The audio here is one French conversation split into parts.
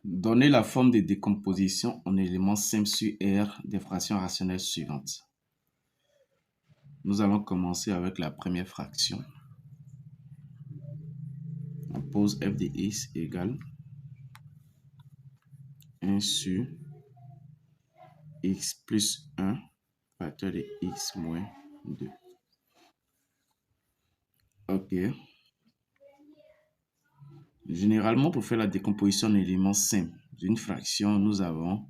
Donner la forme de décomposition en éléments simples sur R des fractions rationnelles suivantes. Nous allons commencer avec la première fraction. On pose f de x égale 1 sur x plus 1 facteur de x moins 2. Ok. Généralement, pour faire la décomposition en éléments simples d'une fraction, nous avons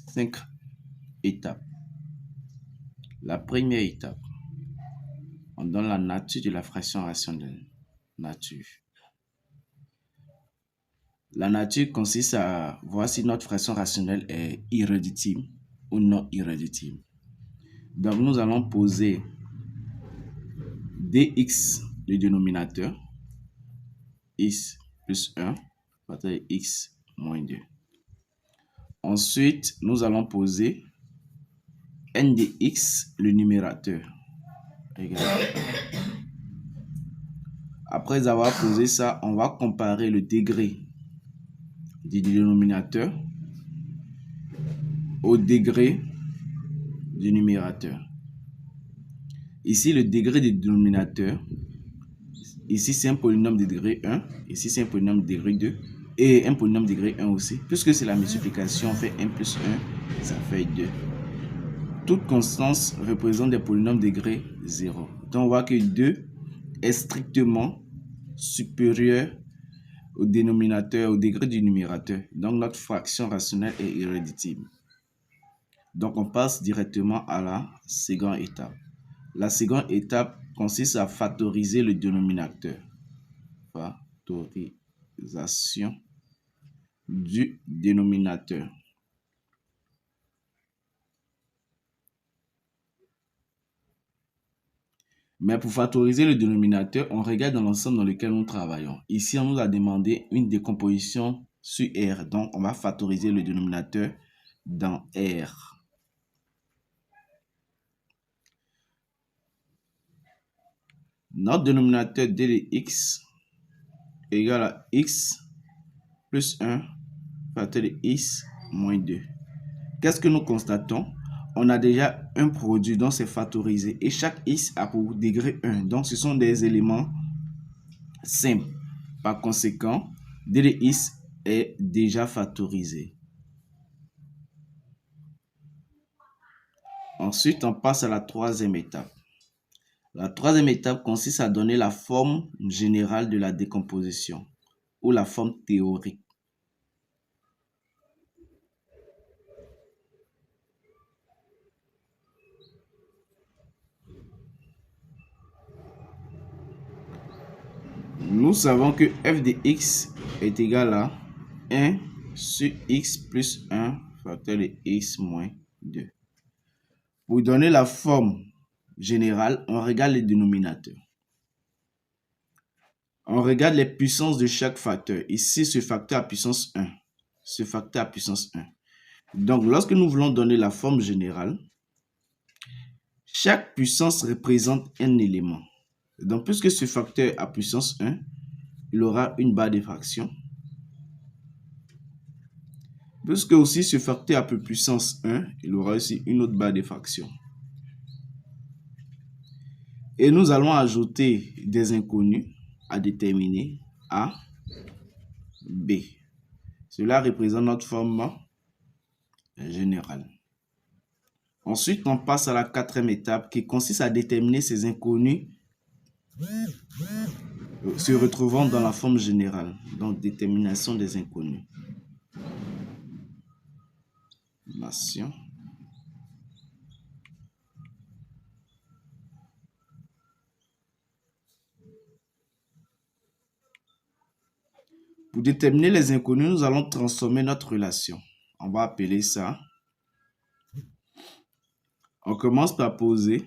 5 étapes. La première étape, on donne la nature de la fraction rationnelle. Nature. La nature consiste à voir si notre fraction rationnelle est irréductible ou non irréductible. Donc, nous allons poser dx, le dénominateur, x plus 1, facteur de x moins 2. Ensuite, nous allons poser n de x, le numérateur. Après avoir posé ça, on va comparer le degré du dénominateur au degré du numérateur. Ici, le degré du dénominateur, ici c'est un polynôme de degré 1, ici c'est un polynôme de degré 2, et un polynôme de degré 1 aussi. Puisque c'est la multiplication, on fait 1 plus 1, ça fait 2. Toute constance représente des polynômes de degré 0. Donc on voit que 2 est strictement supérieur au dénominateur, au degré du numérateur. Donc notre fraction rationnelle est irréductible. Donc on passe directement à la seconde étape. La seconde étape consiste à factoriser le dénominateur. Factorisation du dénominateur. Mais pour factoriser le dénominateur, on regarde dans l'ensemble dans lequel nous travaillons. Ici, on nous a demandé une décomposition sur R. Donc, on va factoriser le dénominateur dans R. Notre dénominateur d de x égale à x plus 1 facteur de x moins 2. Qu'est-ce que nous constatons? On a déjà un produit dont c'est factorisé et chaque x a pour degré 1. Donc, ce sont des éléments simples. Par conséquent, d de x est déjà factorisé. Ensuite, on passe à la troisième étape. La troisième étape consiste à donner la forme générale de la décomposition ou la forme théorique. Nous savons que f de x est égal à 1 sur x plus 1 facteur de x moins 2. Pour donner la forme générale, on regarde les dénominateurs. On regarde les puissances de chaque facteur. Ici, ce facteur à puissance 1. Ce facteur à puissance 1. Donc, lorsque nous voulons donner la forme générale, chaque puissance représente un élément. Donc, puisque ce facteur à puissance 1, il aura une barre de fraction. Puisque aussi ce facteur à puissance 1, il aura aussi une autre barre de fraction. Et nous allons ajouter des inconnus à déterminer A, B. Cela représente notre forme générale. Ensuite, on passe à la quatrième étape qui consiste à déterminer ces inconnus se retrouvant dans la forme générale. Donc, détermination des inconnus. Pour déterminer les inconnus, nous allons transformer notre relation. On va appeler ça. On commence par poser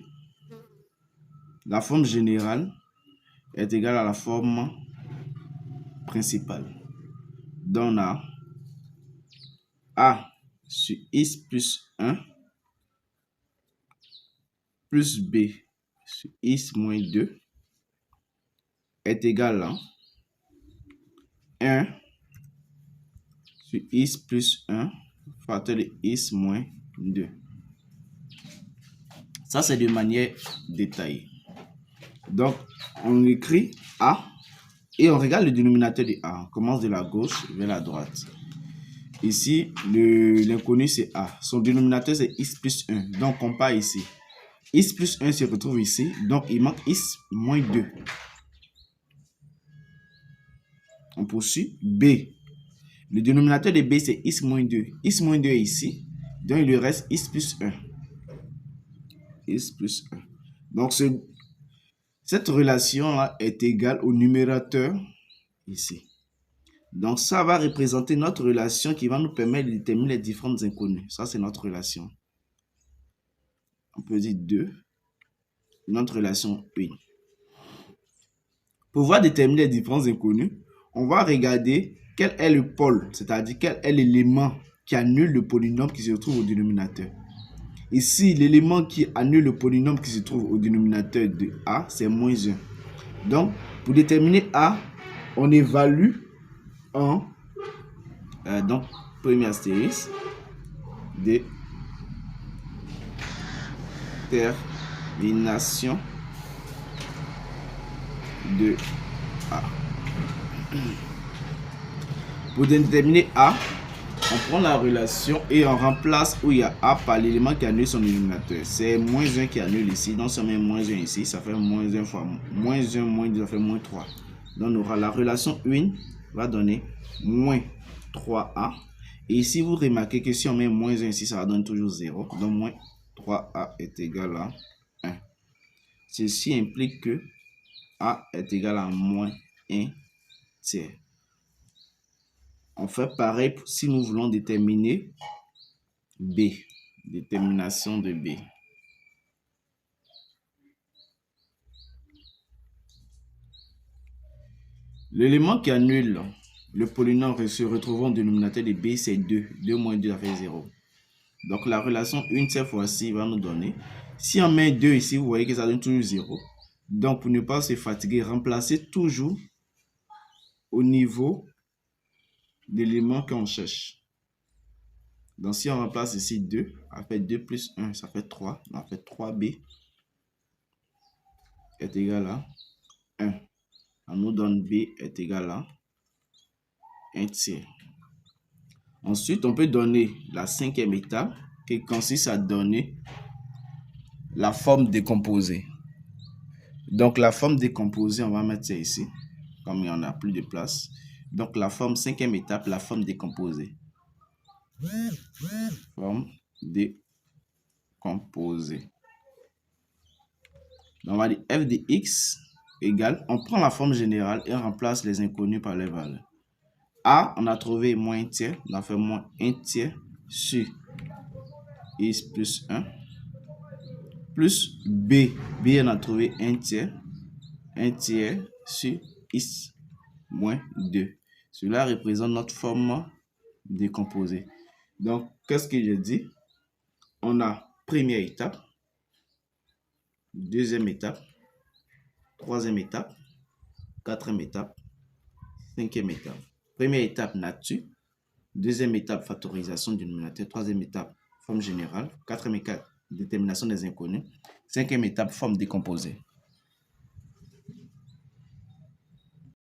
la forme générale est égale à la forme principale. Donc on a A sur x plus 1 plus B sur x moins 2 est égal à 1 sur x plus 1 facteur de x moins 2. Ça, c'est de manière détaillée. Donc, on écrit a et on regarde le dénominateur de a. On commence de la gauche vers la droite. Ici, l'inconnu, c'est a. Son dénominateur, c'est x plus 1. Donc, on part ici. X plus 1 se retrouve ici. Donc, il manque x moins 2. On poursuit. B. Le dénominateur de B, c'est x moins 2. X moins 2 est ici. Donc, il lui reste x plus 1. X plus 1. Donc, cette relation-là est égale au numérateur ici. Donc, ça va représenter notre relation qui va nous permettre de déterminer les différentes inconnues. Ça, c'est notre relation. On peut dire 2. Notre relation 1. Pour pouvoir déterminer les différentes inconnues, on va regarder quel est le pôle, c'est-à-dire quel est l'élément qui annule le polynôme qui se trouve au dénominateur. Ici, l'élément qui annule le polynôme qui se trouve au dénominateur de A, c'est moins 1. Donc, pour déterminer A, on évalue en donc, premier astérisque, détermination de A. Pour déterminer A, on prend la relation et on remplace où il y a A par l'élément qui annule son dénominateur. C'est moins 1 qui annule ici. Donc, si on met moins 1 ici, ça fait moins 1 fois moins 1, moins 2, ça fait moins 3. Donc, on aura la relation 1 va donner moins 3A. Et ici, vous remarquez que si on met moins 1 ici, ça va donner toujours 0. Donc, moins 3A est égal à 1. Ceci implique que A est égal à moins 1 tiers. On fait pareil si nous voulons déterminer B. Détermination de B. L'élément qui annule le polynôme se retrouvant au dénominateur de B, c'est 2. 2 moins 2, ça fait 0. Donc la relation 1 cette fois-ci va nous donner. Si on met 2 ici, vous voyez que ça donne toujours 0. Donc pour ne pas se fatiguer, remplacez toujours au niveau de l'élément qu'on cherche. Donc si on remplace ici 2, ça fait 2 plus 1, ça fait 3. Donc, ça fait 3B est égal à 1. On nous donne B est égal à 1 tiers. Ensuite, on peut donner la cinquième étape qui consiste à donner la forme décomposée. Donc, la forme décomposée, on va mettre ça ici, comme il n'y en a plus de place. Donc, la forme, cinquième étape, la forme décomposée. Forme décomposée. Donc, on va dire f de x égale, on prend la forme générale et on remplace les inconnus par les valeurs. A, on a trouvé moins 1 tiers, on a fait moins 1 tiers sur x plus 1, plus B. B, on a trouvé 1 tiers sur x moins 2. Cela représente notre forme décomposée. Donc, qu'est-ce que je dis? On a première étape, deuxième étape, troisième étape, quatrième étape, cinquième étape. Première étape, nature. Deuxième étape, factorisation du dénominateur. Troisième étape, forme générale. Quatrième étape, détermination des inconnus. Cinquième étape, forme décomposée.